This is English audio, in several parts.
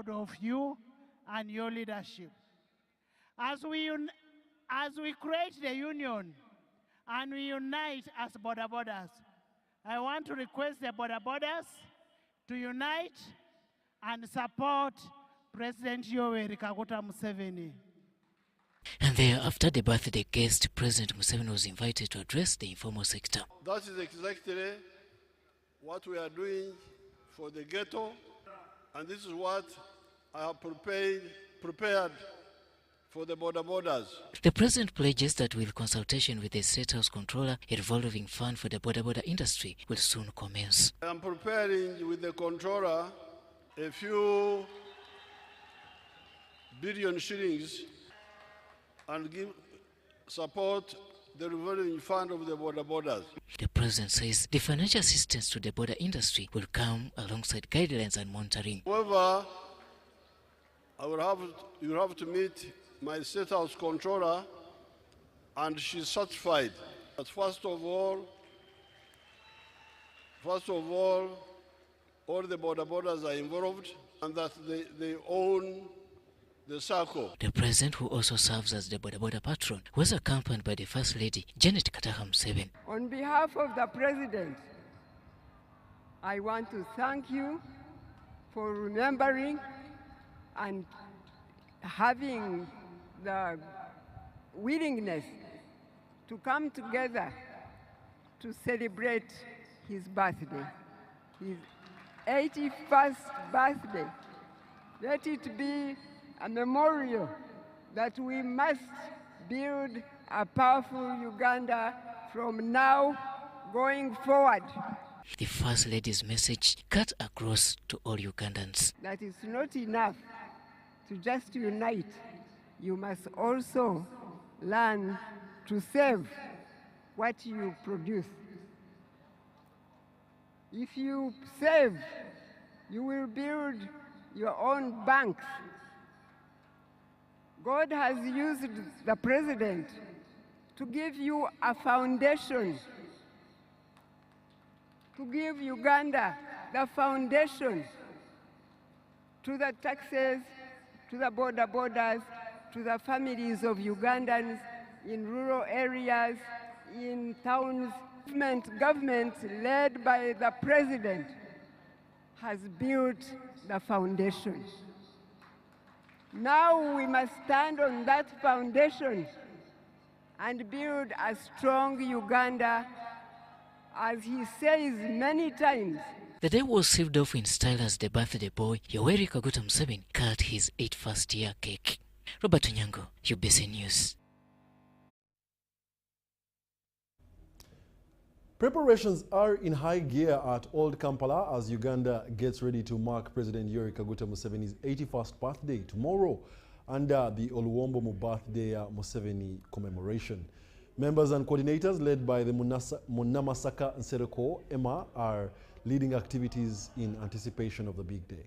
proud of you and your leadership. As we create the union and we unite as border borders, I want to request the border borders to unite and support President Yoweri Kaguta Museveni. And thereafter, the birthday guest, President Museveni, was invited to address the informal sector. That is exactly what we are doing for the ghetto, and this is what I have prepared for the border borders. The President pledges that with consultation with the State House Controller, a revolving fund for the border industry will soon commence. I am preparing with the Controller a few billion shillings and support the revolving fund of the border borders. The President says the financial assistance to the border industry will come alongside guidelines and monitoring. However, you have to meet my State House Controller, and she's certified. But first of all, all the border borders are involved, and that they own the circle. The President, who also serves as the border patron, was accompanied by the First Lady, Janet Kataha Museveni. On behalf of the President, I want to thank you for remembering and having the willingness to come together to celebrate his birthday, his 81st birthday. Let it be a memorial that we must build a powerful Uganda from now going forward. The First Lady's message cut across to all Ugandans. That is not enough to just unite. You must also learn to save what you produce. If you save, you will build your own banks. God has used the President to give you a foundation, to give Uganda the foundation to the taxes, to the borders, to the families of Ugandans in rural areas, in towns. Government led by the President has built the foundation. Now we must stand on that foundation and build a strong Uganda, as he says many times. The day was saved off in style as the birthday boy, Yoweri Kaguta Museveni, cut his 81st year cake. Robert Onyango, UBC News. Preparations are in high gear at Old Kampala as Uganda gets ready to mark President Yoweri Kaguta Museveni's 81st birthday tomorrow under the Oluwombo Mu Birthday Museveni commemoration. Members and coordinators led by the Munamasaka Nsereko Emma are leading activities in anticipation of the big day.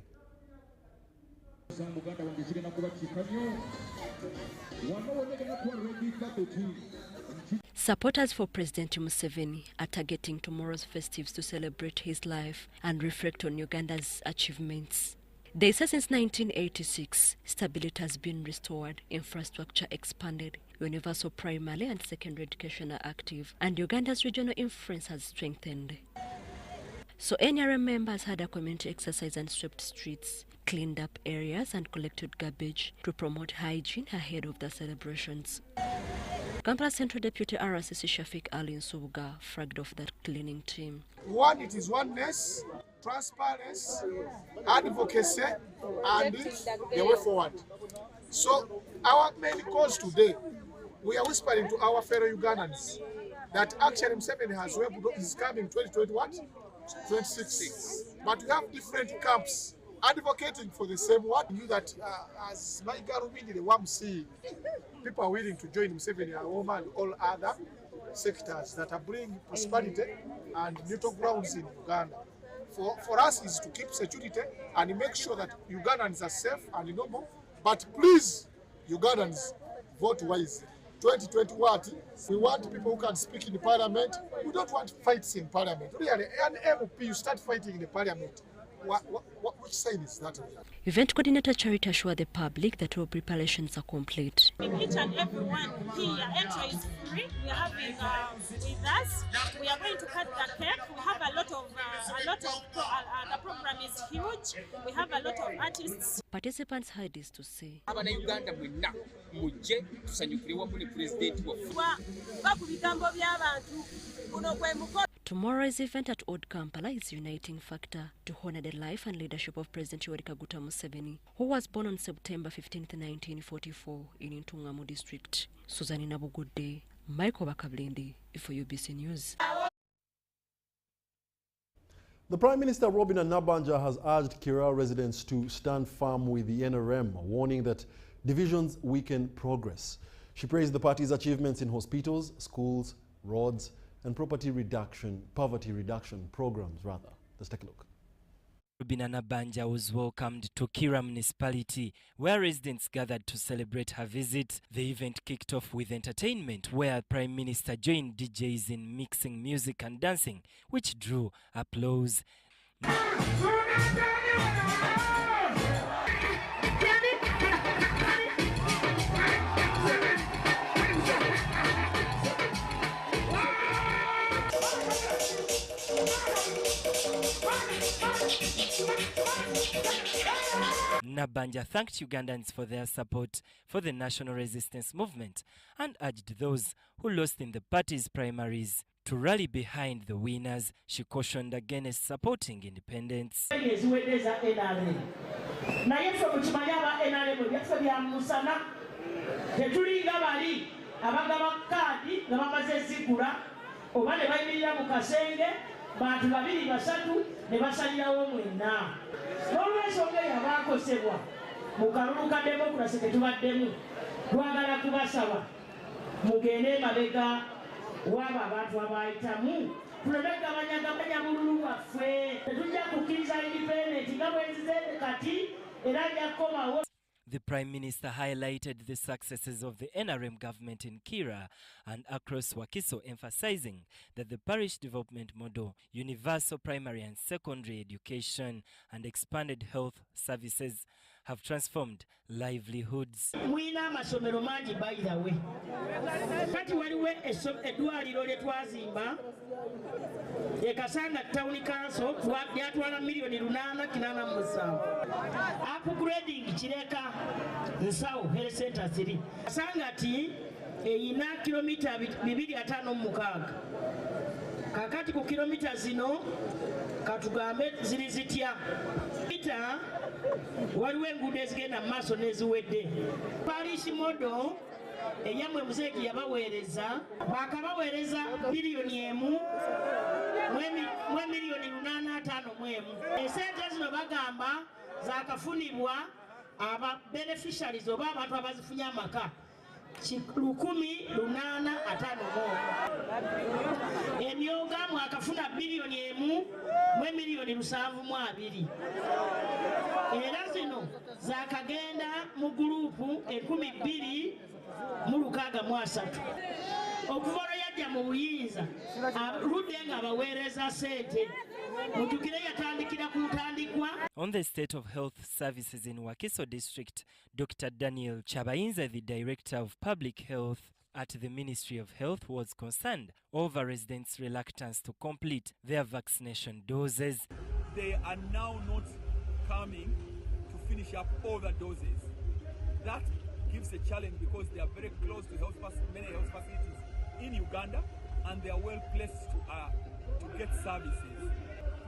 Supporters for President Museveni are targeting tomorrow's festives to celebrate his life and reflect on Uganda's achievements. They say since 1986, stability has been restored, infrastructure expanded, universal primary and secondary education are active, and Uganda's regional influence has strengthened. So NRM members had a community exercise and swept streets, cleaned up areas and collected garbage to promote hygiene ahead of the celebrations. Kampala Central Deputy RCC Shafiq Ali Nsubuga flagged off that cleaning team. One, it is oneness, transparency, advocacy, and the way forward. So our main cause today, we are whispering to our fellow Ugandans that actually Museveni is coming 2021, 26. But we have different camps advocating for the same one. You that as Maigarubindi, the WAMC, people are willing to join Museveni and all other sectors that are bringing prosperity and neutral grounds in Uganda. For us is to keep security and make sure that Ugandans are safe and normal. But please, Ugandans, vote wisely. 2021, we want people who can speak in the parliament. We don't want fights in parliament. Really, an MP, you start fighting in the parliament. which sign is that? Event coordinator Charity assured the public that all preparations are complete. Each and everyone here, entry is free. We are having with us. We are going to cut the cake. We have a lot of the program is huge. We have a lot of artists. Participants had this to say. Tomorrow's event at Old Kampala is a uniting factor to honor the life and leadership of President Yoweri Kaguta Museveni, who was born on September 15, 1944 in Ntungamo district. Suzanne Nabuule, Michael Bakablindi for UBC News. The Prime Minister Aminah Nabuule has urged Kira residents to stand firm with the NRM, warning that divisions weaken progress. She praised the party's achievements in hospitals, schools, roads, and poverty reduction programs, rather. Let's take a look. Aminah Nabuule was welcomed to Kira municipality, where residents gathered to celebrate her visit. The event kicked off with entertainment, where Prime Minister joined DJs in mixing music and dancing, which drew applause. Nabuule thanked Ugandans for their support for the national resistance movement and urged those who lost in the party's primaries to rally behind the winners. She cautioned against supporting independence. Bantu babiri basatu ne basalirawo mwenna n'olw'ensonga yabakosebwa mu kalulu ka demokrasi ke tubaddemu twagala kubasaba mugende mabega waba abantu abayitamu tuleme kugabanyagabanya bululu bwaffe tetujja kukkiriza independent nga bwenzize kati era njakkomawo. The Prime Minister highlighted the successes of the NRM government in Kira and across Wakiso, emphasizing that the parish development model, universal primary and secondary education, and expanded health services have transformed livelihoods. Mwina amasomero mangi by the way. Kati waliwo eddwaliro lye twazimba Kasanga Town Council lyatwala $887,000. Upgrading Kireka Nsawo Health Center 3. Kasangati eyina kilomita 256. Kakati ku kilomita zino katugambe ziri zitya. Waliwo enguudo ezigenda mu maaso n'eziwedde. Parish model eyamwe Muzeeki yabaweereza bakabaweereza $1 mu $851,000. Esente zino bagamba zaakafunibwa aba beneficiaries oba abantu abazifunye amaka 1,851. Emyoga mwakafuna $1 mu $1,720,000. Era zino zaakagenda mu gurupu 2,263. Okuva olwo yajja mu buyinza aludde nga abaweereza sente mujjukire yatandikira ku ntandikwa. On the state of health services in Wakiso district, Dr. Daniel Chabayinza, the Director of Public Health at the Ministry of Health, was concerned over residents' reluctance to complete their vaccination doses. They are now not coming to finish up all the doses. That gives a challenge because they are very close to many health facilities in Uganda, and they are well placed to get services.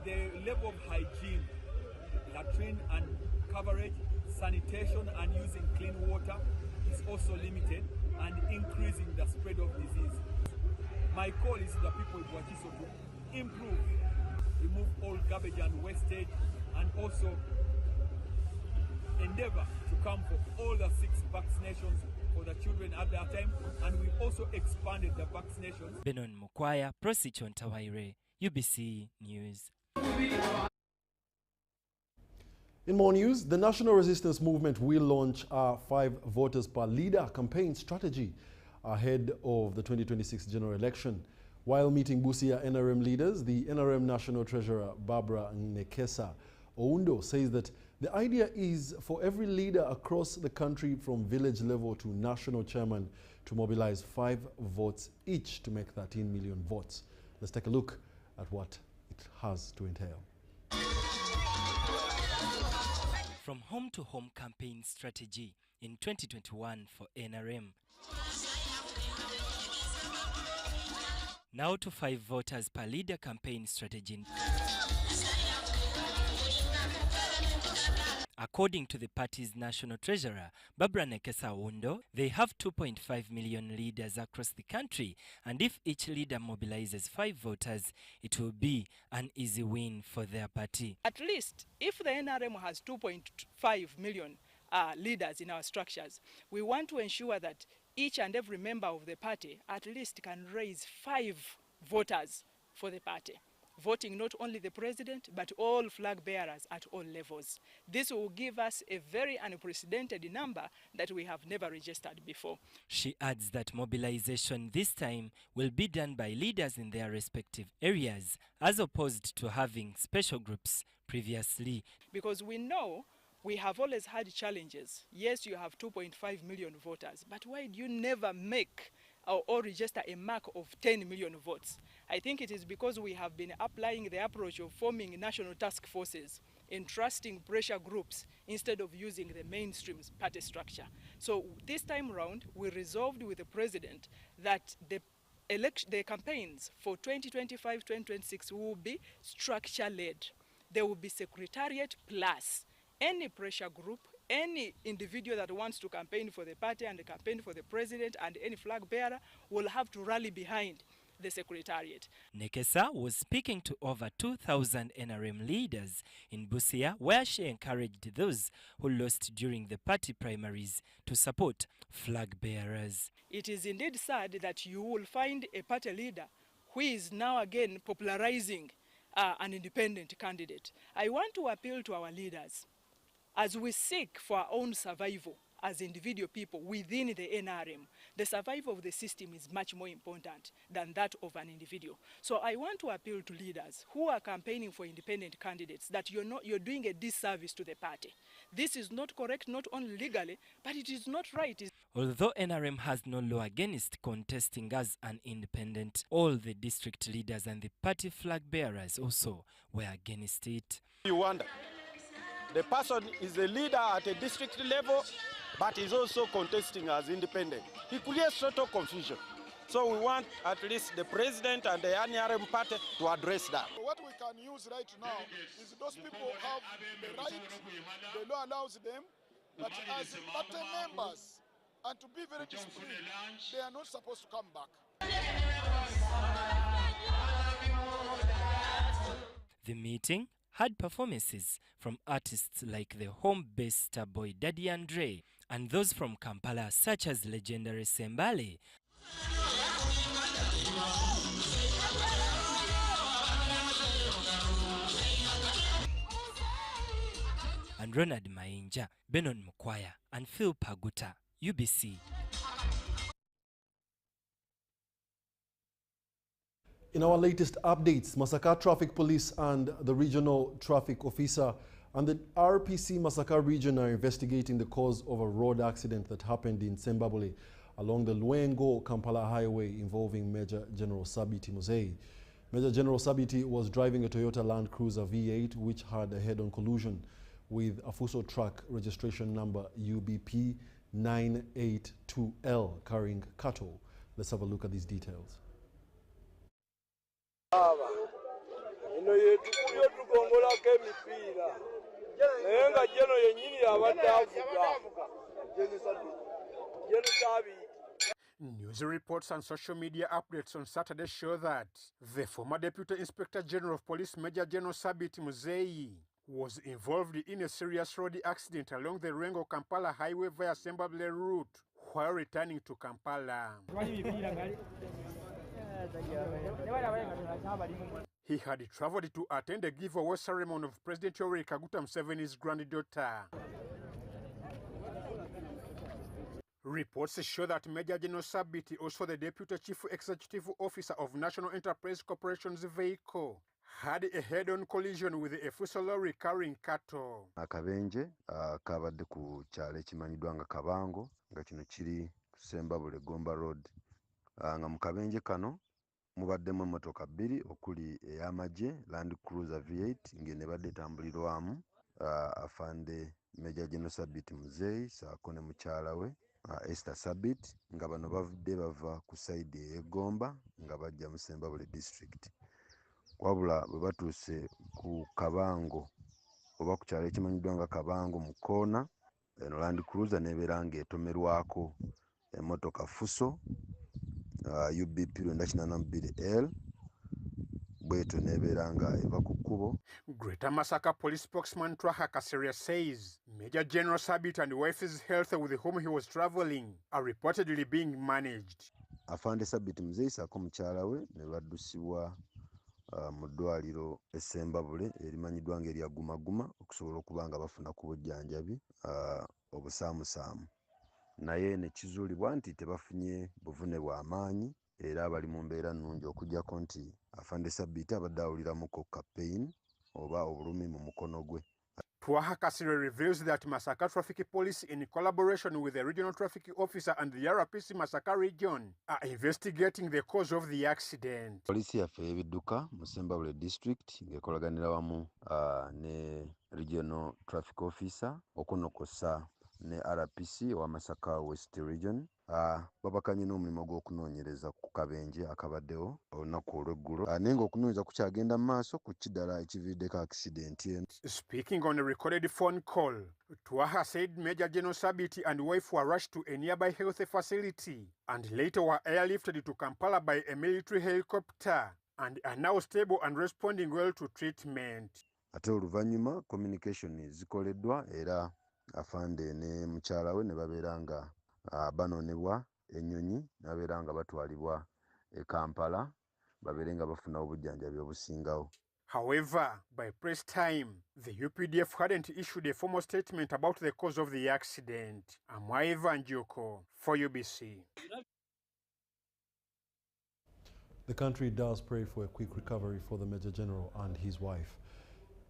The level of hygiene, latrine and coverage, sanitation and using clean water is also limited and increasing the spread of disease. My call is to the people of Wakiso to improve, remove all garbage and wastage, and also endeavor to come for all the 6 vaccinations for the children at that time, and we've also expanded the vaccinations. Benon Mukwaya, Prosichon Tawaire, UBC News. In more news, the National Resistance Movement will launch a 5 voters per leader campaign strategy ahead of the 2026 general election. While meeting Busia NRM leaders, the NRM National Treasurer Barbara Nekesa Oundo says that the idea is for every leader across the country from village level to national chairman to mobilize 5 votes each to make 13 million votes. Let's take a look at what it has to entail. From home to home campaign strategy in 2021 for NRM. Now to 5 voters per leader campaign strategy. According to the party's national treasurer, Barbara Nekesa Oundo, they have 2.5 million leaders across the country, and if each leader mobilizes 5 voters, it will be an easy win for their party. At least, if the NRM has 2.5 million leaders in our structures, we want to ensure that each and every member of the party at least can raise 5 voters for the party, voting not only the president, but all flag bearers at all levels. This will give us a very unprecedented number that we have never registered before. She adds that mobilization this time will be done by leaders in their respective areas, as opposed to having special groups previously. Because we know we have always had challenges. Yes, you have 2.5 million voters, but why do you never make or register a mark of 10 million votes? I think it is because we have been applying the approach of forming national task forces, entrusting pressure groups instead of using the mainstream party structure. So this time around, we resolved with the president that the campaigns for 2025-2026 will be structure-led. There will be secretariat plus any pressure group, any individual that wants to campaign for the party and campaign for the president and any flag bearer will have to rally behind the secretariat. Nekesa was speaking to over 2,000 NRM leaders in Busia, where she encouraged those who lost during the party primaries to support flag bearers. It is indeed sad that you will find a party leader who is now again popularizing an independent candidate. I want to appeal to our leaders as we seek for our own survival as individual people within the NRM. The survival of the system is much more important than that of an individual. So I want to appeal to leaders who are campaigning for independent candidates that you're doing a disservice to the party. This is not correct, not only legally, but it is not right. Although NRM has no law against contesting as an independent, all the district leaders and the party flag bearers also were against it. You wonder, the person is a leader at a district level, but is also contesting as independent. It creates total confusion. So we want at least the president and the NRM party to address that. What we can use right now is those people have the right, the law allows them, but as party members, and to be very disciplined, they are not supposed to come back. The meeting had performances from artists like the home-based star boy Daddy Andre and those from Kampala such as legendary Sembale and Ronald Mainja, Benon Mukwaya and Phil Paguta, UBC. In our latest updates, Masaka Traffic Police and the Regional Traffic Officer and the RPC Masaka region are investigating the cause of a road accident that happened in Sembabule along the Luengo-Kampala highway involving Major General Sabiiti Museveni. Major General Sabiiti was driving a Toyota Land Cruiser V8 which had a head-on collision with a Fuso truck registration number UBP 982L carrying cattle. Let's have a look at these details. News reports and social media updates on Saturday show that the former Deputy Inspector General of Police Major General Sabiiti Museveni was involved in a serious road accident along the Luengo-Kampala highway via Sembabule route while returning to Kampala. He had traveled to attend a giveaway ceremony of President Yoweri Kaguta Museveni's granddaughter. Reports show that Major General Sabiiti, also the Deputy Chief Executive Officer of National Enterprise Corporation's vehicle, had a head-on collision with a Fuso lorry carrying cattle. Akabenje kabadde ku kyalo ekimanyiddwa nga Kabango nga kino kiri Sembabule Gomba Road. Nga mu kabenje kano mubaddemu emmotoka bbiri okuli ey'amagye Land Cruiser V8 ng'eno ebadde etambulirwamu afande Major General Sabiiti Muzeeyi saako ne mukyala we Esther Sabiiti nga bano bavudde bava ku sayidi ey'Egomba nga bajja mu Sembabule District. Wabula bwe batuuse ku Kabango oba ku kyalo ekimanyiddwa nga Kabango mu koona, eno Land Cruiser n'ebeera ng'etomerwako emmotoka Fuso UBP 482L bwetyo n'ebeera nga eva ku kkubo. Greater Masaka Police spokesman Twaha Kaseria says Major General Sabiiti and wife's health with whom he was traveling are reportedly being managed. Afande Sabiiti Muzeeyi saako mukyala we ne baddusibwa mu ddwaliro essembabule erimanyiddwa ng'erya Gumaguma okusobola okuba nga bafuna ku bujjanjabi obusaamusaamu. Naye ne kizuulibwa nti tebafunye buvune bwa maanyi era abali mu mbeera nnungi okuggyako nti Afande Sabiiti abadde awuliramuko campaign oba obulumi mu mukono gwe. Twaha Kasire reveals that Masaka Traffic Police, in collaboration with the Regional Traffic Officer and the RPC Masaka Region, are investigating the cause of the accident. Poliisi yaffe y'ebidduka mu Sembabule District ng'ekolaganira wamu ne Regional Traffic Officer okunokosa ne RPC wa Masaka West Region babakanye n'omulimu gw'okunoonyereza ku kabenje akabaddewo olunaku olw'eggulo naye ng'okunoonyereza kukyagenda mu maaso ku kiddala ekiviiriddeko accident eno. Speaking on a recorded phone call, Twaha said Major General Sabiiti and wife were rushed to a nearby health facility and later were airlifted to Kampala by a military helicopter and are now stable and responding well to treatment. Ate oluvannyuma communication zikoleddwa era afande ne mukyala we ne babeera nga banoonebwa ennyonyi nabeera nga batwalibwa e Kampala babeere nga bafuna obujjanjabi obusingawo. However, by press time, the UPDF hadn't issued a formal statement about the cause of the accident. Amwaiva Njuko for UBC. The country does pray for a quick recovery for the Major General and his wife.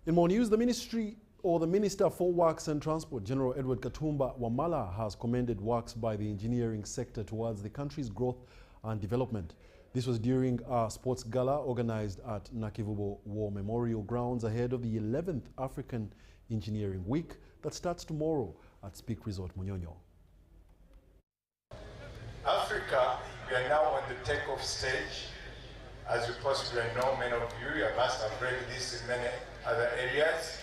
In more news, the Minister for Works and Transport, General Edward Katumba Wamala, has commended works by the engineering sector towards the country's growth and development. This was during a sports gala organized at Nakivubo War Memorial Grounds ahead of the 11th African Engineering Week that starts tomorrow at Speak Resort Munyonyo. Africa, we are now on the takeoff stage. As you possibly know, many of you must have read this in many other areas.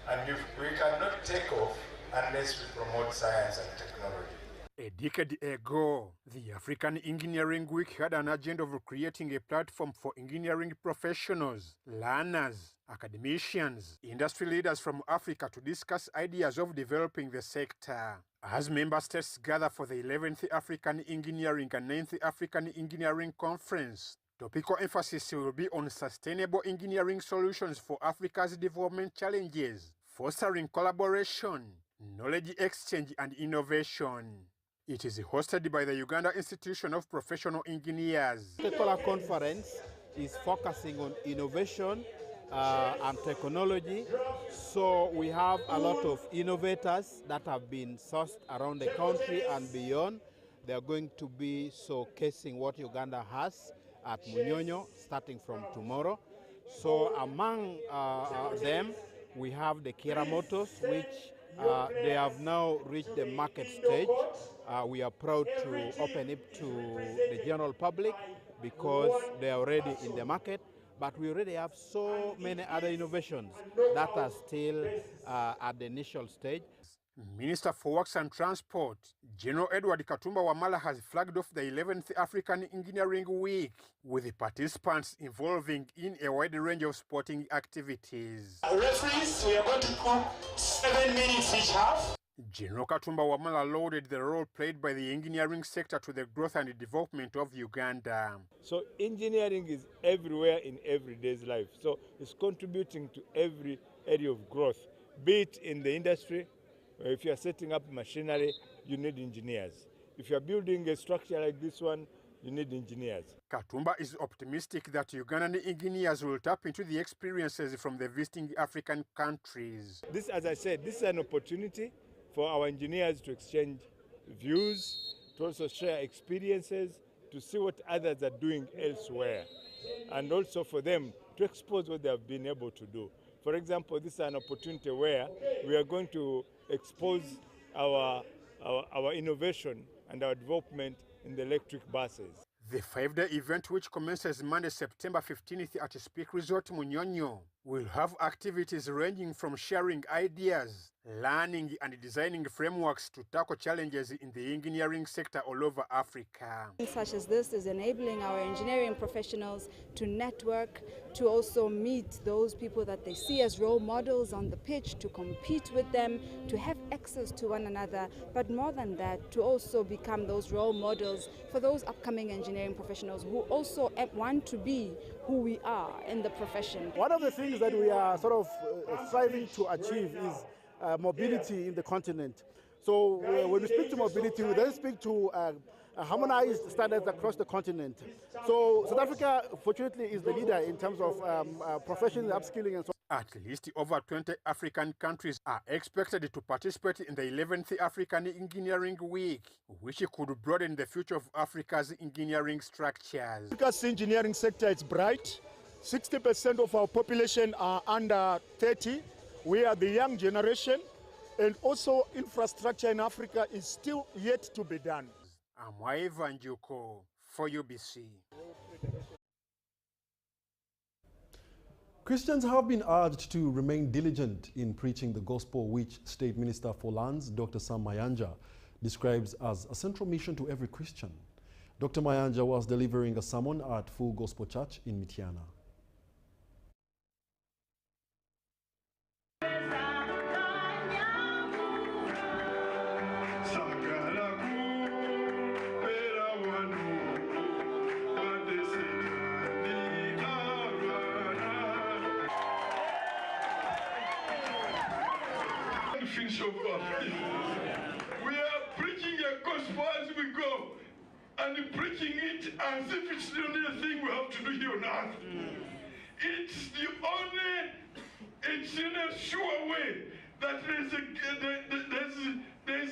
And we cannot take off unless we promote science and technology. A decade ago, the African Engineering Week had an agenda of creating a platform for engineering professionals, learners, academicians, industry leaders from Africa to discuss ideas of developing the sector. As member states gather for the 11th African Engineering and 9th African Engineering Conference, topical emphasis will be on sustainable engineering solutions for Africa's development challenges, fostering collaboration, knowledge exchange, and innovation. It is hosted by the Uganda Institution of Professional Engineers. The particular conference is focusing on innovation and technology. So we have a lot of innovators that have been sourced around the country and beyond. They are going to be showcasing what Uganda has at Munyonyo starting from tomorrow. So among them, we have the Karamoja, which they have now reached the market stage. We are proud to open it to the general public because they are already in the market. But we already have so many other innovations that are still at the initial stage. Minister for Works and Transport, General Edward Katumba Wamala, has flagged off the 11th African Engineering Week, with the participants involving in a wide range of sporting activities. Referees, we are going to put 7 minutes each half. General Katumba Wamala lauded the role played by the engineering sector to the growth and development of Uganda. So engineering is everywhere in everyday's life. So it's contributing to every area of growth, be it in the industry. If you are setting up machinery, you need engineers. If you are building a structure like this one, you need engineers. Katumba is optimistic that Ugandan engineers will tap into the experiences from the visiting African countries. This, as I said, this is an opportunity for our engineers to exchange views, to also share experiences, to see what others are doing elsewhere, and also for them to expose what they have been able to do. For example, this is an opportunity where we are going to expose our innovation and our development in the electric buses. The 5-day event, which commences Monday, September 15th at Speak Resort Munyonyo, will have activities ranging from sharing ideas, learning and designing frameworks to tackle challenges in the engineering sector all over Africa. Such as this is enabling our engineering professionals to network, to also meet those people that they see as role models on the pitch, to compete with them, to have access to one another, but more than that, to also become those role models for those upcoming engineering professionals who also want to be who we are in the profession. One of the things that we are sort of striving to achieve is mobility in the continent. So when we speak to mobility, we then speak to harmonized standards across the continent. So South Africa, fortunately, is the leader in terms of professional upskilling and so on. At least over 20 African countries are expected to participate in the 11th African Engineering Week, which could broaden the future of Africa's engineering structures. Africa's engineering sector is bright. 60% of our population are under 30. We are the young generation, and also infrastructure in Africa is still yet to be done. I'm Ivan Juko for UBC. Christians have been urged to remain diligent in preaching the gospel, which State Minister for Lands, Dr. Sam Mayanja, describes as a central mission to every Christian. Dr. Mayanja was delivering a sermon at Full Gospel Church in Mityana. We are preaching a gospel as we go, and preaching it as if it's the only thing we have to do here on earth. It's in a sure way that there's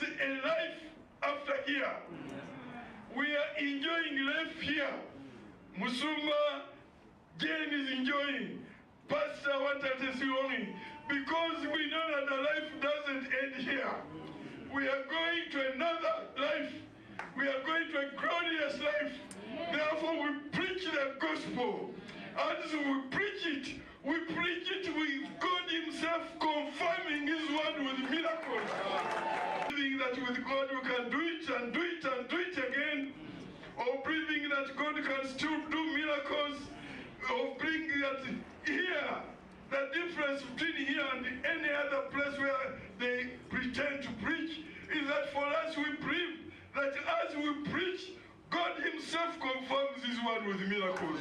a life after here. We are enjoying life here. Musuma, Jane is enjoying. Pastor wanted to see only. Because we know that the life doesn't end here. We are going to another life. We are going to a glorious life. Therefore, we preach the gospel. As we preach it with God himself confirming his word with miracles. Believing that with God we can do it and do it and do it again. Or believing that God can still do miracles. Or bringing that here. The difference between here and any other place where they pretend to preach is that for us we believe that as we preach, God himself confirms his word with miracles.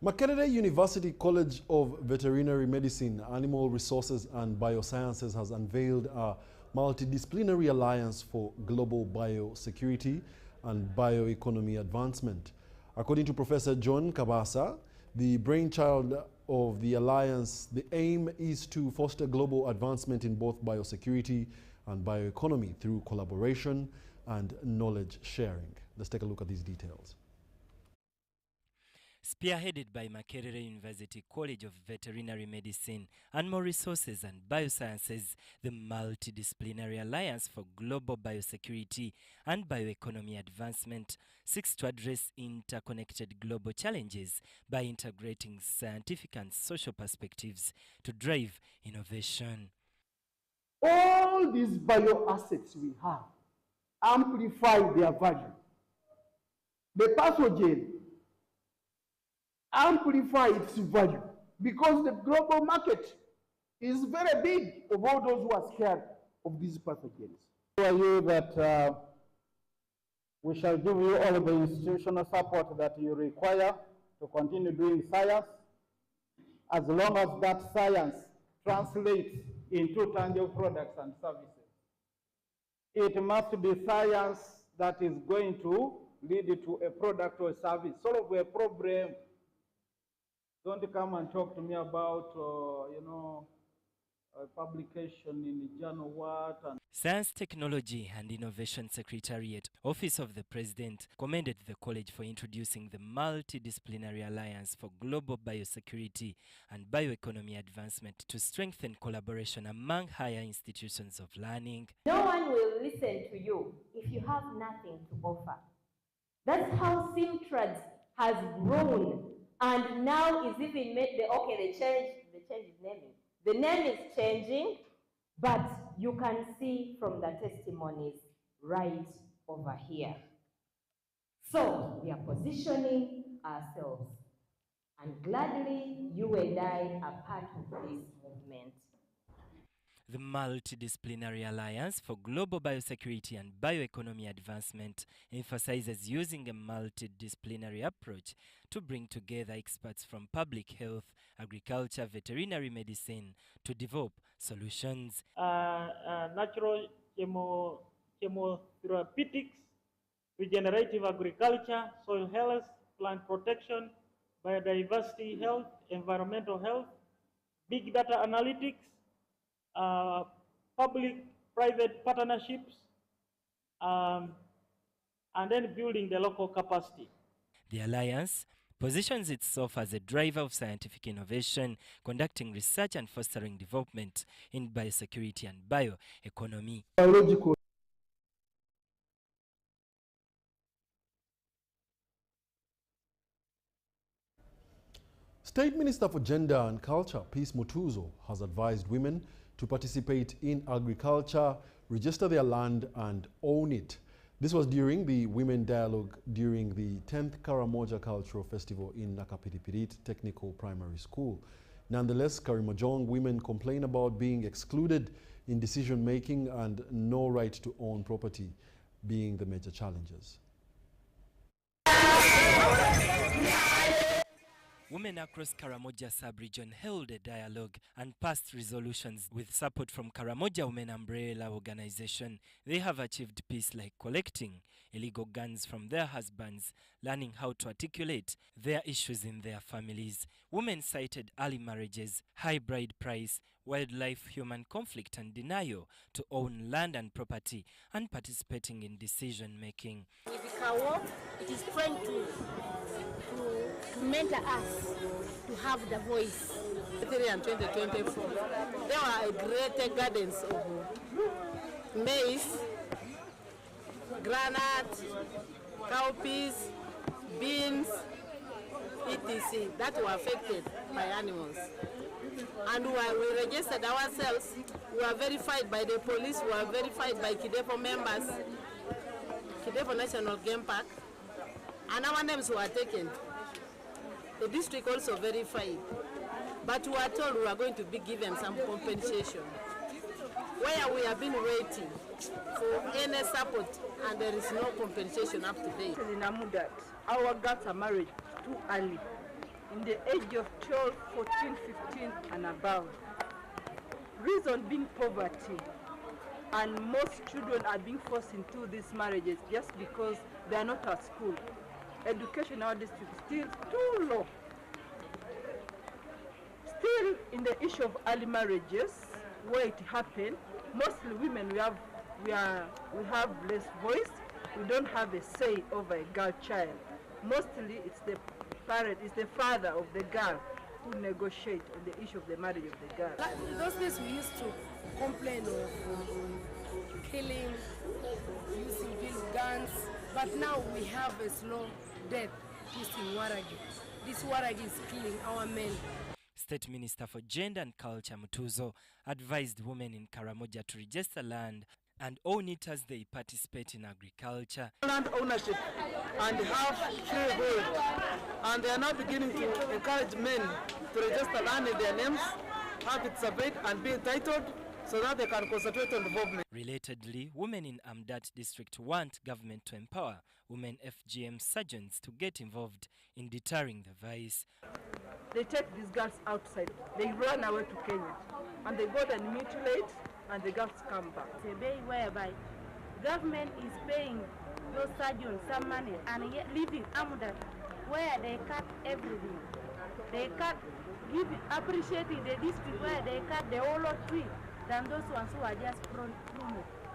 Makerere University College of Veterinary Medicine, Animal Resources and Biosciences has unveiled a multidisciplinary alliance for global biosecurity and bioeconomy advancement. According to Professor John Kabasa, the brainchild of the alliance, the aim is to foster global advancement in both biosecurity and bioeconomy through collaboration and knowledge sharing. Let's take a look at these details. Spearheaded by Makerere University College of Veterinary Medicine, Animal Resources and Biosciences, the Multidisciplinary Alliance for Global Biosecurity and Bioeconomy Advancement seeks to address interconnected global challenges by integrating scientific and social perspectives to drive innovation. All these bioassets we have amplify their value. The pathogen amplify its value because the global market is very big of all those who are scared of these pathogens. I assure you that we shall give you all the institutional support that you require to continue doing science, as long as that science translates into tangible products and services. It must be science that is going to lead to a product or service, solve a problem. Don't come and talk to me about, a publication in the journal what and Science, Technology and Innovation Secretariat, Office of the President, commended the college for introducing the Multidisciplinary Alliance for Global Biosecurity and Bioeconomy Advancement to strengthen collaboration among higher institutions of learning. No one will listen to you if you have nothing to offer. That's how Simtrad has grown, and now is even made the change is naming. The name is changing, but you can see from the testimonies right over here. So we are positioning ourselves, and gladly you and I are part of this movement. The Multidisciplinary Alliance for Global Biosecurity and Bioeconomy Advancement emphasizes using a multidisciplinary approach to bring together experts from public health, agriculture, veterinary medicine to develop solutions. Natural chemotherapeutics, regenerative agriculture, soil health, plant protection, biodiversity health, environmental health, big data analytics, public-private partnerships, and then building the local capacity. The Alliance positions itself as a driver of scientific innovation, conducting research and fostering development in biosecurity and bioeconomy. Biological. State Minister for Gender and Culture, Peace Mutuzo, has advised women to participate in agriculture, register their land and own it. This was during the Women Dialogue during the 10th Karamoja Cultural Festival in Nakapitipirit Technical Primary School. Nonetheless, Karamoja women complain about being excluded in decision-making and no right to own property being the major challenges. Women across Karamoja sub-region held a dialogue and passed resolutions with support from Karamoja Women Umbrella Organization. They have achieved peace like collecting illegal guns from their husbands, learning how to articulate their issues in their families. Women cited early marriages, high bride price, wildlife, human conflict and denial to own land and property and participating in decision-making. With the Kawo, it is trying to mentor us to have the voice. In 2024, there were great gardens of maize, granite, cowpeas, beans, etc. that were affected by animals. And while we registered ourselves, we were verified by the police, we were verified by Kidepo members, Kidepo National Game Park, and our names were taken. The district also verified, but we were told we were going to be given some compensation. Where we have been waiting for any support, and there is no compensation up to date. In Amudat, our girls are married too early, in the age of 12, 14, 15 and above. Reason being poverty, and most children are being forced into these marriages just because they are not at school. Education in our district is still too low. Still in the issue of early marriages, where it happened, mostly women we have less voice. We don't have a say over a girl child. Mostly it's the parent, it's the father of the girl who negotiate on the issue of the marriage of the girl. In those days we used to complain of killing, using bill guns, but now we have a slow death using waragi. This waragi is killing our men. State Minister for Gender and Culture, Mutuzo, advised women in Karamoja to register land and own it as they participate in agriculture. Land ownership and have freehold, and they are now beginning to encourage men to register land in their names, have it surveyed and be entitled, so that they can concentrate on development. Relatedly, women in Amdat district want government to empower women FGM sergeants to get involved in deterring the vice. They take these girls outside, they run away to Kenya, and they go and mutilate, and the girls come back. It's a way whereby government is paying those surgeons some money and yet leaving Amdat where they cut everything. They cut, appreciating the district where they cut the whole tree than those ones who are just pruned.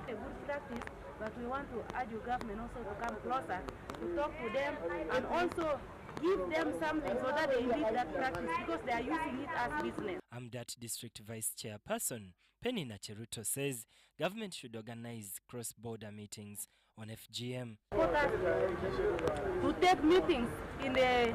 A good practice, but we want to urge the government also to come closer, to talk to them, and also give them something so that they leave that practice, because they are using it as business. Amdat District Vice Chairperson Penny Nacheruto says government should organize cross-border meetings on FGM. To take meetings in the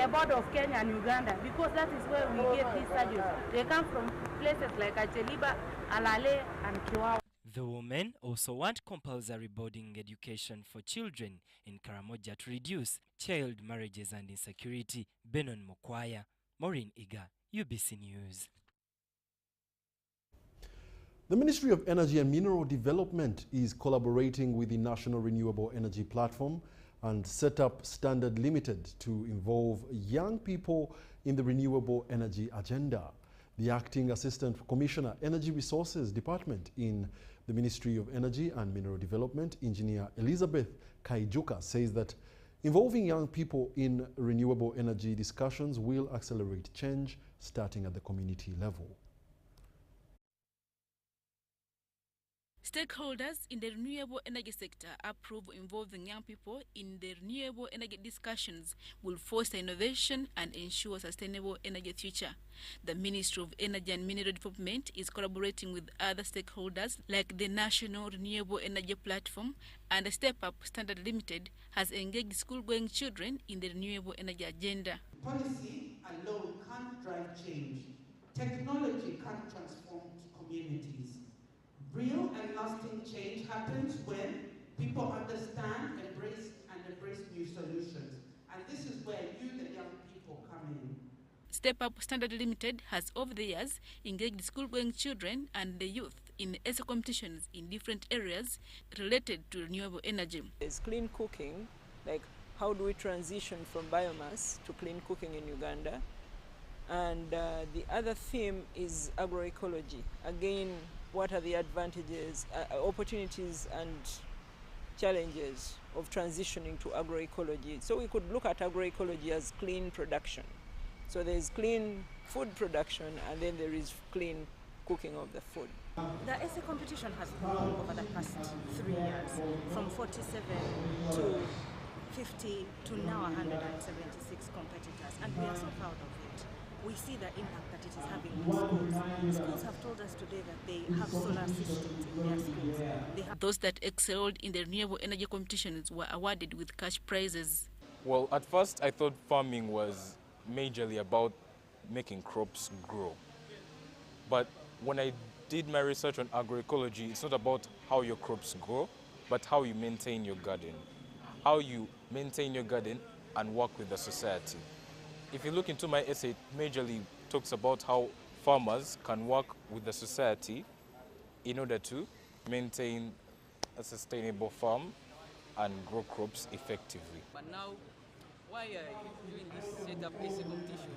border of Kenya and Uganda, because that is where we get these surgeons. They come from places like Acheliba, Alale, and Kiwawa. The women also want compulsory boarding education for children in Karamoja to reduce child marriages and insecurity. Benon Mokwaya, Maureen Iga, UBC News. The Ministry of Energy and Mineral Development is collaborating with the National Renewable Energy Platform and set up Standard Limited to involve young people in the renewable energy agenda. The Acting Assistant Commissioner, Energy Resources Department in the Ministry of Energy and Mineral Development, Engineer Elizabeth Kaijuka, says that involving young people in renewable energy discussions will accelerate change starting at the community level. Stakeholders in the renewable energy sector approve involving young people in the renewable energy discussions will foster innovation and ensure sustainable energy future. The Ministry of Energy and Mineral Development is collaborating with other stakeholders like the National Renewable Energy Platform, and the Step Up Standard Limited has engaged school-going children in the renewable energy agenda. Policy alone can't drive change. Technology can't transform communities. Real and lasting change happens when people understand, embrace new solutions. And this is where you, the young people, come in. Step Up Standard Limited has over the years engaged school-going children and the youth in essay competitions in different areas related to renewable energy. There's clean cooking, like how do we transition from biomass to clean cooking in Uganda? And the other theme is agroecology. Again, what are the advantages, opportunities and challenges of transitioning to agroecology? So we could look at agroecology as clean production. So there's clean food production and then there is clean cooking of the food. The essay competition has grown over the past 3 years, from 47 to 50 to now 176 competitors, and we are so proud of it. We see the impact that it is having in schools. Schools have told us today that they have solar systems in their schools. Those that excelled in the renewable energy competitions were awarded with cash prizes. Well, at first I thought farming was majorly about making crops grow. But when I did my research on agroecology, it's not about how your crops grow, but how you maintain your garden. How you maintain your garden and work with the society. If you look into my essay, it majorly talks about how farmers can work with the society in order to maintain a sustainable farm and grow crops effectively. But now, why are you doing this setup essay competition?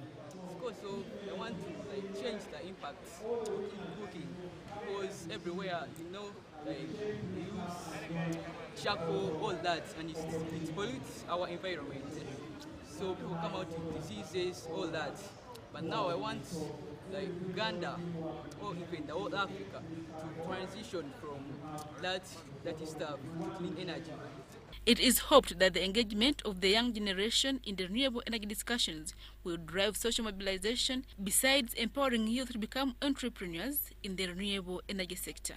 Because so I want to change the impact of cooking, because everywhere, they use charcoal, all that, and it pollutes our environment. So people come out with diseases, all that. But now I want Uganda or even the whole Africa to transition from that stuff to clean energy. It is hoped that the engagement of the young generation in the renewable energy discussions will drive social mobilization, besides empowering youth to become entrepreneurs in the renewable energy sector.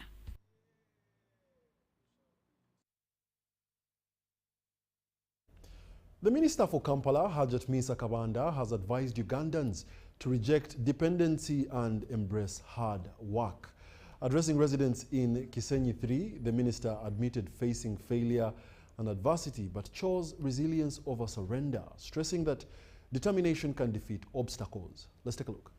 The Minister for Kampala, Hajat Misa Kabanda, has advised Ugandans to reject dependency and embrace hard work. Addressing residents in Kisenyi 3, the minister admitted facing failure and adversity, but chose resilience over surrender, stressing that determination can defeat obstacles. Let's take a look.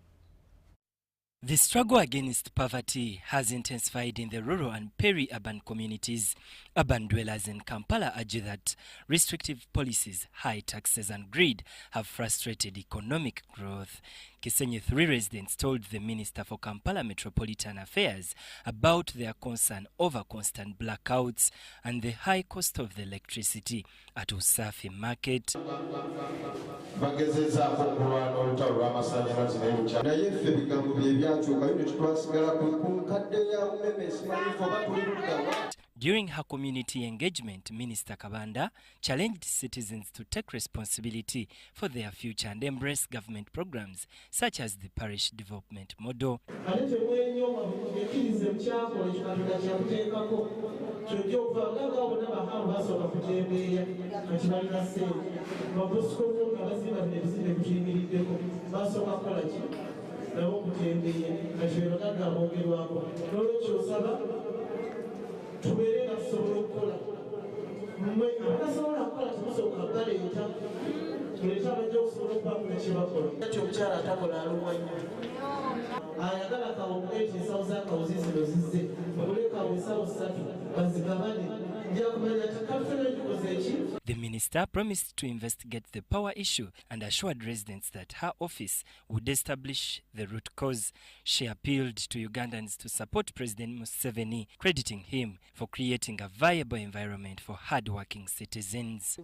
The struggle against poverty has intensified in the rural and peri-urban communities. Urban dwellers in Kampala argue that restrictive policies, high taxes and greed have frustrated economic growth. Kisenyi 3 residents told the Minister for Kampala Metropolitan Affairs about their concern over constant blackouts and the high cost of the electricity at Usafi Market. During her community engagement, Minister Kabanda challenged citizens to take responsibility for their future and embrace government programs such as the parish development model. The minister promised to investigate the power issue and assured residents that her office would establish the root cause. She appealed to Ugandans to support President Museveni, crediting him for creating a viable environment for hard-working citizens.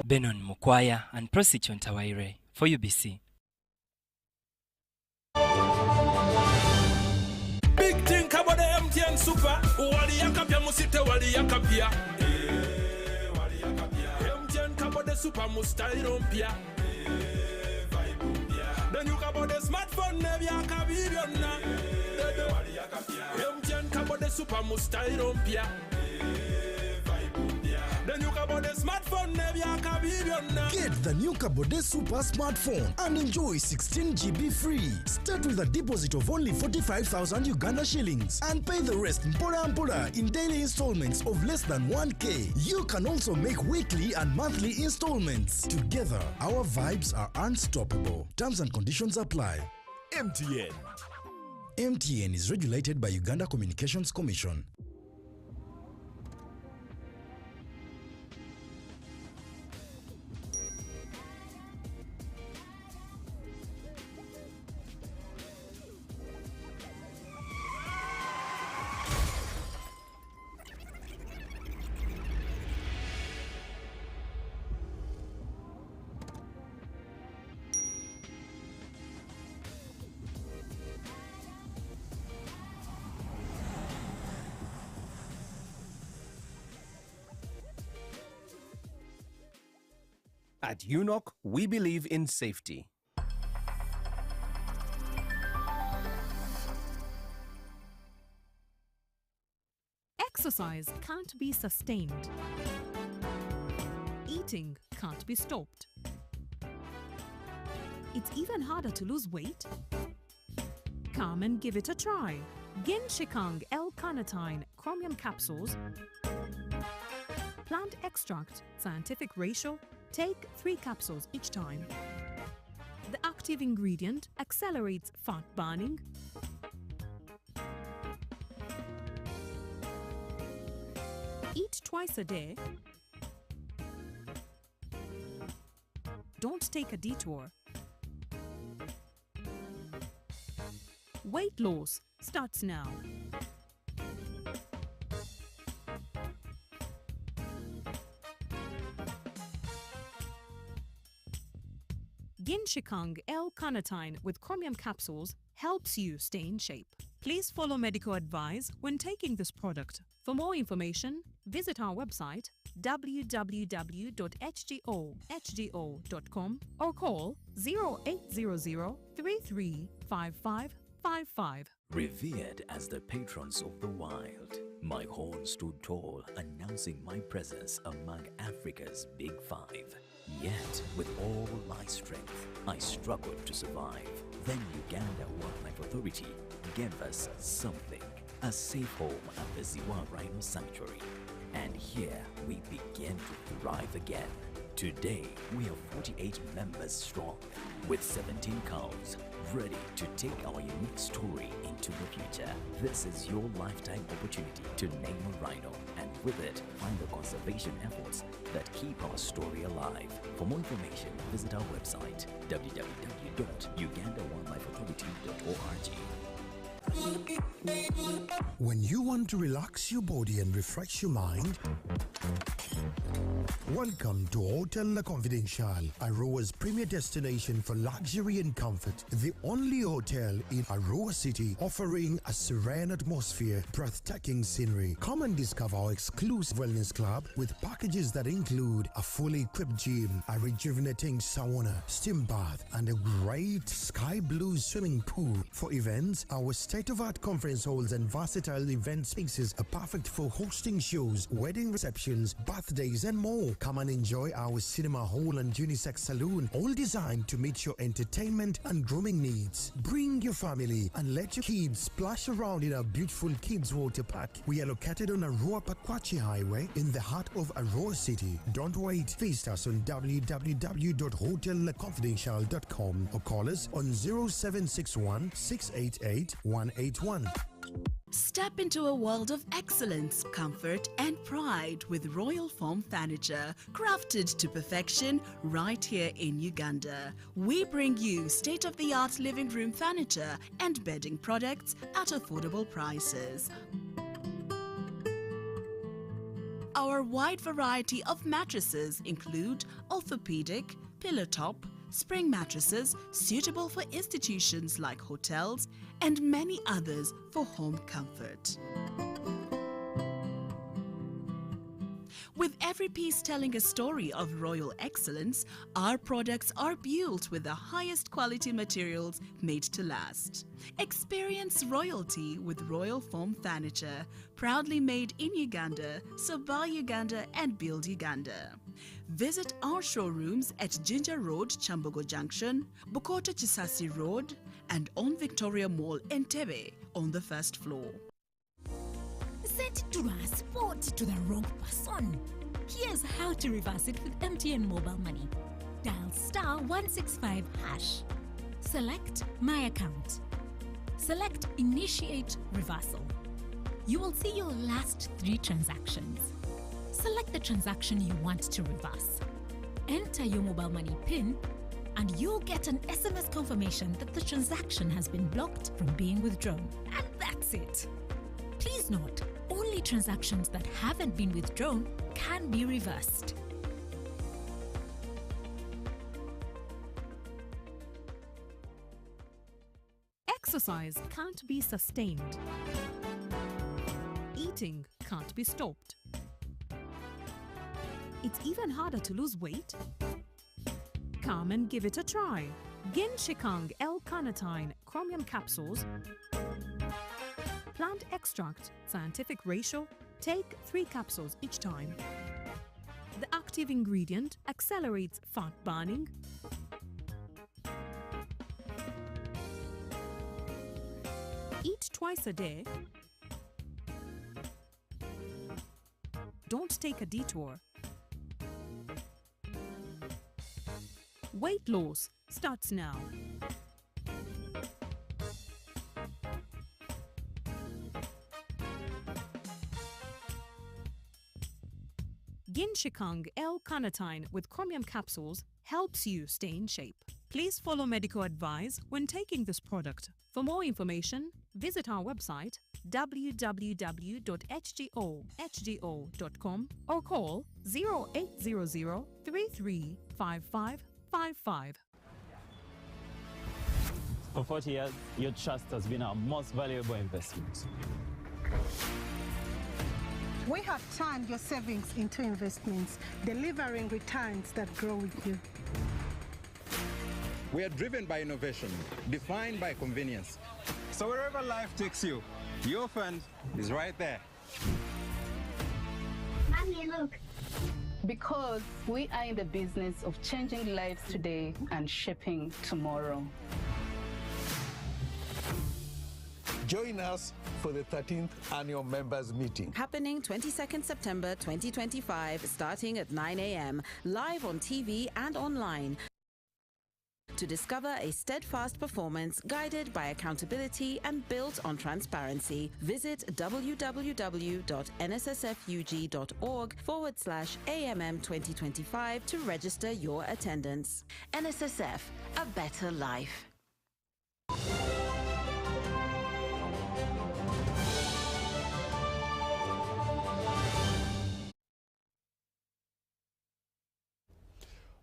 Benon Mukwaya and Prosecution Tawaire for UBC. Big thing about the MTN Super. Wali yakapia musite wali yakapia. MTN kabo de super mustairompia. Then you kabo de smartphone nevi yakabibiona. MTN kabo de super mustairompia. Then you kabo de smartphone nevi yakabibiona. Get the new Kabode Super smartphone and enjoy 16 GB free. Start with a deposit of only 45,000 Uganda shillings and pay the rest in daily installments of less than 1K. You can also make weekly and monthly installments. Together, our vibes are unstoppable. Terms and conditions apply. MTN. MTN is regulated by Uganda Communications Commission. At UNOC, we believe in safety. Exercise can't be sustained. Eating can't be stopped. It's even harder to lose weight. Come and give it a try. Genshikang L-carnitine chromium capsules, plant extract, scientific ratio. Take 3 capsules each time. The active ingredient accelerates fat burning, eat twice a day, don't take a detour. Weight loss starts now. Genshikang L-carnitine with chromium capsules helps you stay in shape. Please follow medical advice when taking this product. For more information, visit our website www.hgo.com or call 0800 335555. Revered as the patrons of the wild, my horn stood tall, announcing my presence among Africa's Big Five. Yet, with all my strength, I struggled to survive. Then Uganda Wildlife Authority gave us something, a safe home at the Ziwa Rhino Sanctuary. And here we begin to thrive again. Today, we are 48 members strong, with 17 cows, ready to take our unique story into the future. This is your lifetime opportunity to name a rhino, and with it, find the conservation efforts that keep our story alive. For more information, visit our website, www.ugandawildlifeauthority.org. When you want to relax your body and refresh your mind, welcome to Hotel La Confidential, Aroa's premier destination for luxury and comfort. The only hotel in Aroa City offering a serene atmosphere, breathtaking scenery. Come and discover our exclusive wellness club with packages that include a fully equipped gym, a rejuvenating sauna, steam bath, and a great sky blue swimming pool. For events, our state-of-art conference halls and versatile event spaces are perfect for hosting shows, wedding receptions, birthdays, and more. Come and enjoy our cinema hall and unisex saloon, all designed to meet your entertainment and grooming needs. Bring your family and let your kids splash around in our beautiful kids water park. We are located on Aroa Pakwachi Highway in the heart of Aroa City. Don't wait. Visit us on www.hotelconfidential.com or call us on 0761 688 181. Step into a world of excellence, comfort, and pride with Royal Foam Furniture, crafted to perfection right here in Uganda. We bring you state-of-the-art living room furniture and bedding products at affordable prices. Our wide variety of mattresses include orthopedic, pillow top, spring mattresses suitable for institutions like hotels, and many others for home comfort. With every piece telling a story of royal excellence, our products are built with the highest quality materials made to last. Experience royalty with Royal Foam Furniture, proudly made in Uganda, so buy Uganda and build Uganda. Visit our showrooms at Ginger Road, Chambogo Junction, Bukoto Chisasi Road, and on Victoria Mall, Entebbe, on the first floor. Sent to transport to the wrong person. Here's how to reverse it with MTN Mobile Money. Dial *165#. Select My Account. Select Initiate Reversal. You will see your last 3 transactions. Select the transaction you want to reverse. Enter your mobile money PIN, and you'll get an SMS confirmation that the transaction has been blocked from being withdrawn. And that's it. Please note, only transactions that haven't been withdrawn can be reversed. Exercise can't be sustained. Eating can't be stopped. It's even harder to lose weight. Come and give it a try. Ginshikang L-carnitine chromium capsules, plant extract, scientific ratio, take 3 capsules each time. The active ingredient accelerates fat burning, eat twice a day, don't take a detour. Weight loss starts now. Ginshikang L-carnitine with chromium capsules helps you stay in shape. Please follow medical advice when taking this product. For more information, visit our website www.hgo.com or call 0800 335555. For 40 years, your trust has been our most valuable investment. We have turned your savings into investments, delivering returns that grow with you. We are driven by innovation, defined by convenience. So wherever life takes you, your fund is right there. Mommy, look. Because we are in the business of changing lives today and shaping tomorrow. Join us for the 13th annual members meeting. Happening 22nd September 2025, starting at 9 a.m. live on TV and online. To discover a steadfast performance guided by accountability and built on transparency, visit www.nssfug.org/AMM 2025 to register your attendance. NSSF, a better life.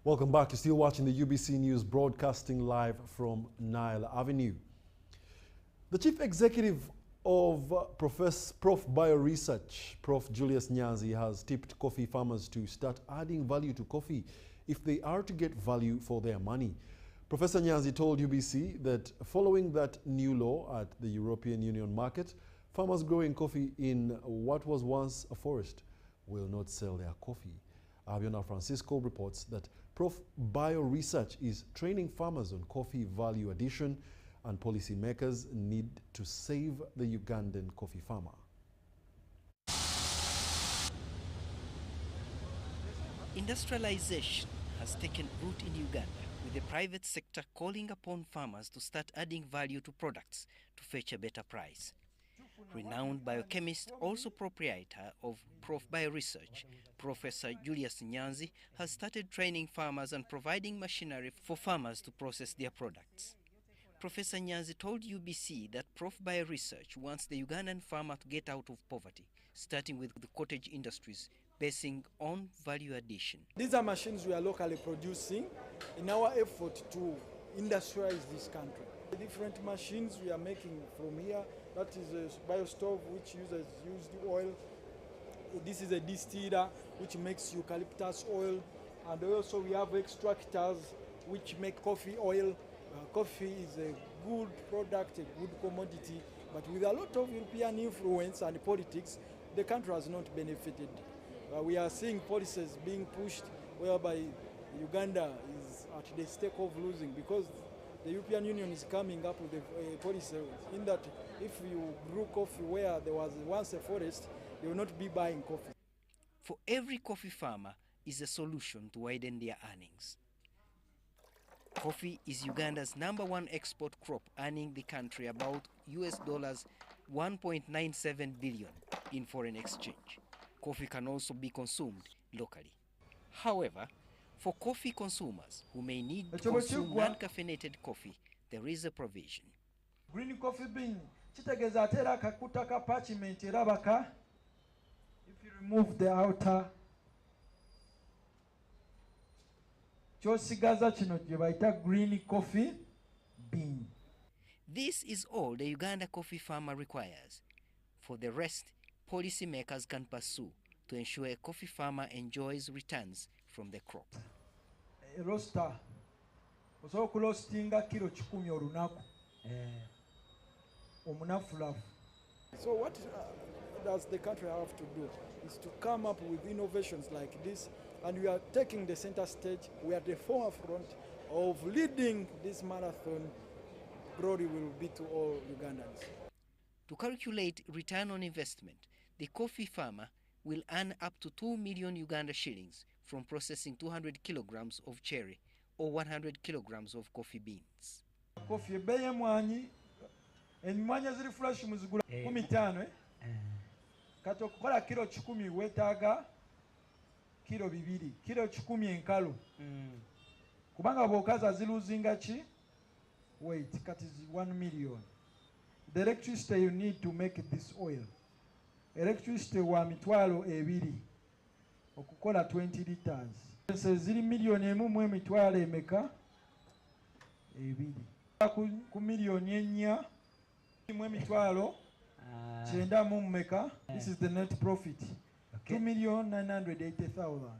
Welcome back. You're still watching the UBC News, broadcasting live from Nile Avenue. The Chief Executive of Prof Bio Research, Prof Julius Nyanzi, has tipped coffee farmers to start adding value to coffee if they are to get value for their money. Professor Nyanzi told UBC that following that new law at the European Union market, farmers growing coffee in what was once a forest will not sell their coffee. Abiona Francisco reports that Prof Bio Research is training farmers on coffee value addition, and policymakers need to save the Ugandan coffee farmer. Industrialization has taken root in Uganda, with the private sector calling upon farmers to start adding value to products to fetch a better price. Renowned biochemist, also proprietor of Prof Bio Research, Professor Julius Nyanzi, has started training farmers and providing machinery for farmers to process their products. Professor Nyanzi told UBC that Prof Bio Research wants the Ugandan farmer to get out of poverty, starting with the cottage industries, basing on value addition. These are machines we are locally producing in our effort to industrialize this country. The different machines we are making from here, that is a bio stove which uses used oil. This is a distiller which makes eucalyptus oil, and also we have extractors which make coffee oil. Coffee is a good product, a good commodity, but with a lot of European influence and politics, the country has not benefited. We are seeing policies being pushed whereby Uganda is at the stake of losing, because the European Union is coming up with a policy in that if you grew coffee where there was once a forest, they will not be buying coffee. For every coffee farmer is a solution to widen their earnings. Coffee is Uganda's #1 export crop, earning the country about $1.97 billion in foreign exchange. Coffee can also be consumed locally. However, for coffee consumers who may need to consume non-caffeinated coffee, there is a provision. Green coffee bean, chitegeza atera kakuta ka parchment erabaka. If you remove the outer, kyosigaza kino gye bayita green coffee bean. This is all the Uganda coffee farmer requires. For the rest, policymakers can pursue to ensure a coffee farmer enjoys returns from the crop. Roaster, osobola okulostinga kilo 10 olunaku. Omunafulafu. So what does the country have to do is to come up with innovations like this, and we are taking the center stage. We are at the forefront of leading this marathon. Glory will be to all Ugandans. To calculate return on investment, the coffee farmer will earn up to 2 million Uganda shillings from processing 200 kilograms of cherry or 100 kilograms of coffee beans. Coffee beye mwanyi, emwanya ziri fresh muzigula 15 kati okukola kilo 10 wetaaga kilo 2, kilo 10 enkalu. Kubanga bwokaza ziluzinga ki weight kati 1 million. The electricity you need to make this oil, electricity wa mitwalo 2 okukola 20 liters. Ziri million emu mu emitwalo emeka 2. ku million ennya mu emitwalo kyenda mu mmeka. This is the net profit. 2,980,000.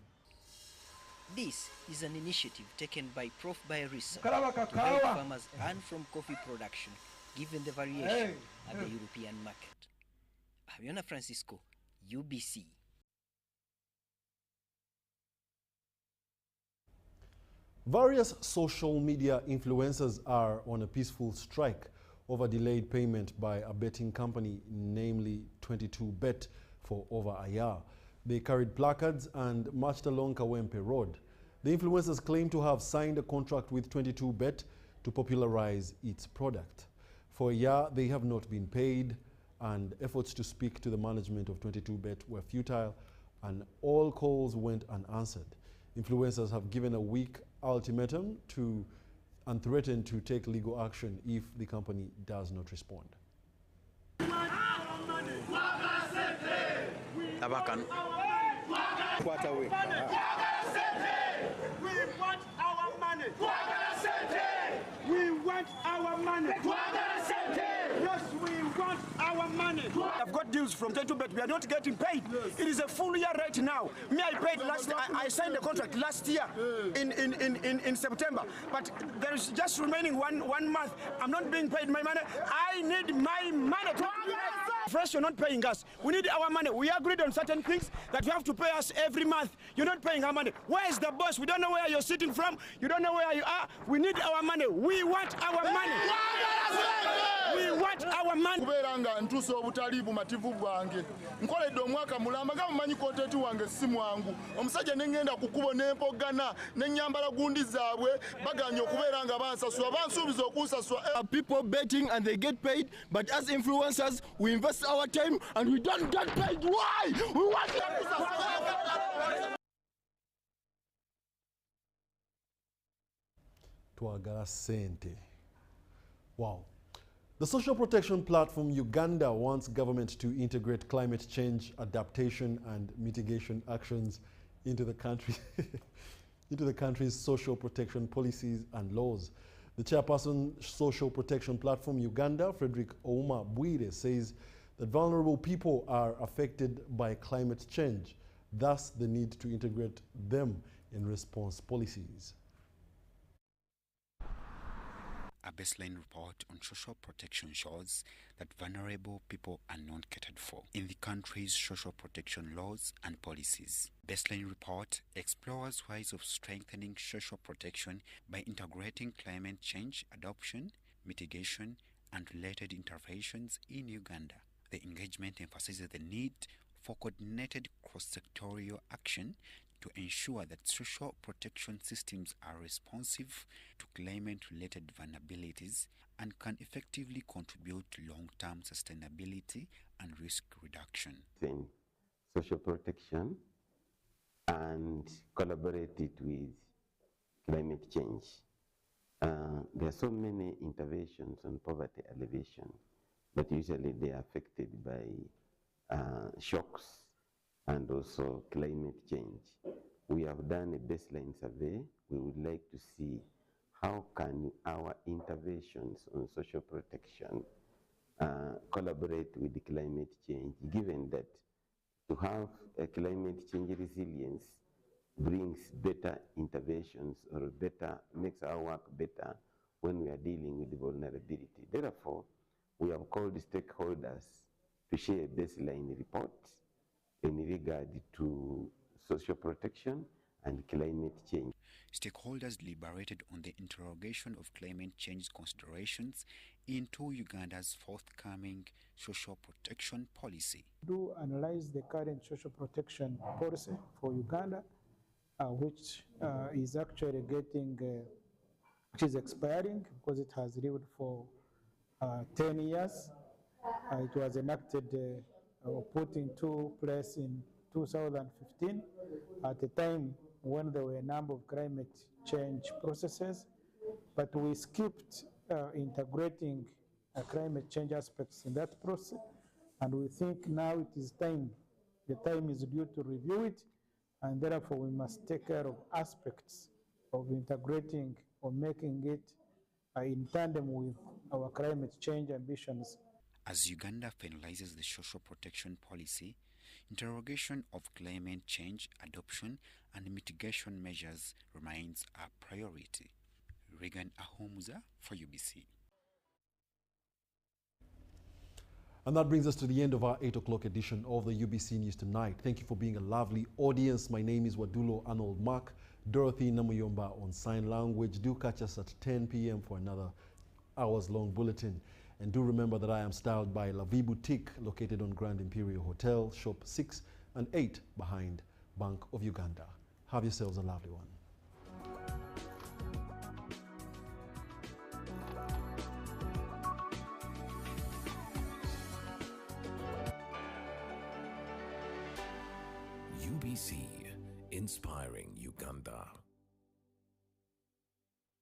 This is an initiative taken by Prof. Biorisa Kalaba to help kakawa. farmers earn from coffee production, given the variation at the European market. Aminah Francisco, UBC. Various social media influencers are on a peaceful strike over delayed payment by a betting company, namely 22Bet, for over a year. They carried placards and marched along Kawempe Road. The influencers claim to have signed a contract with 22Bet to popularize its product. For a year, they have not been paid, and efforts to speak to the management of 22Bet were futile, and all calls went unanswered. Influencers have given a week ultimatum and threatened to take legal action if the company does not respond. Abakan. Quarter week. We want our money. We want our money. Yes, we want our money. I've got deals from 22Bet. We are not getting paid. Yes. It is a full year right now. Me, I paid last. I signed the contract last year in September. But there is just remaining one month. I'm not being paid my money. I need my money. First, you're not paying us. We need our money. We agreed on certain things that you have to pay us every month. You're not paying our money. Where is the boss? We don't know where you're sitting from. You don't know where you are. We need our money. We want our money. We want our money. Kuberanga ntuse obutali bumativu bwange. Nkoledde omwaka mulamba ga mumanyi content wange simu wangu. Omusajja nengenda kukubo nempogana nenyambala gundi zaabwe baganya okuberanga bansasula bansubiza okusasula. People betting and they get paid, but as influencers we invest our time and we don't get paid. Why? We want Twagala sente. Wow. The social protection platform Uganda wants government to integrate climate change adaptation and mitigation actions into the country's social protection policies and laws. The chairperson Social Protection Platform Uganda, Frederick Ouma Bwire, says that vulnerable people are affected by climate change, thus the need to integrate them in response policies. A baseline report on social protection shows that vulnerable people are not catered for in the country's social protection laws and policies. Baseline report explores ways of strengthening social protection by integrating climate change adoption, mitigation, and related interventions in Uganda. The engagement emphasizes the need for coordinated cross-sectorial action to ensure that social protection systems are responsive to climate-related vulnerabilities and can effectively contribute to long-term sustainability and risk reduction. Social protection and collaborate it with climate change. There are so many interventions on poverty alleviation, but usually they are affected by shocks and also climate change. We have done a baseline survey. We would like to see how can our interventions on social protection collaborate with the climate change, given that to have a climate change resilience brings better interventions or makes our work better when we are dealing with the vulnerability. Therefore, we have called the stakeholders to share a baseline report in regard to social protection and climate change. Stakeholders deliberated on the interrogation of climate change considerations into Uganda's forthcoming social protection policy. Do analyze the current social protection policy for Uganda, which is actually which is expiring because it has lived for 10 years. It was enacted or put into place in 2015 at a time when there were a number of climate change processes, but we skipped integrating climate change aspects in that process, and we think now it is time, the time is due to review it, and therefore we must take care of aspects of integrating or making it in tandem with our climate change ambitions. As Uganda finalizes the social protection policy, interrogation of climate change adoption and mitigation measures remains a priority. Regan Ahumuza for UBC. And that brings us to the end of our 8 o'clock edition of the UBC News Tonight. Thank you for being a lovely audience. My name is Wadulo Arnold Mark. Dorothy Namuyomba on sign language. Do catch us at 10 p.m. for another hours-long bulletin. And do remember that I am styled by La Vie Boutique, located on Grand Imperial Hotel, shop 6 and 8 behind Bank of Uganda. Have yourselves a lovely one. UBC, inspiring Uganda.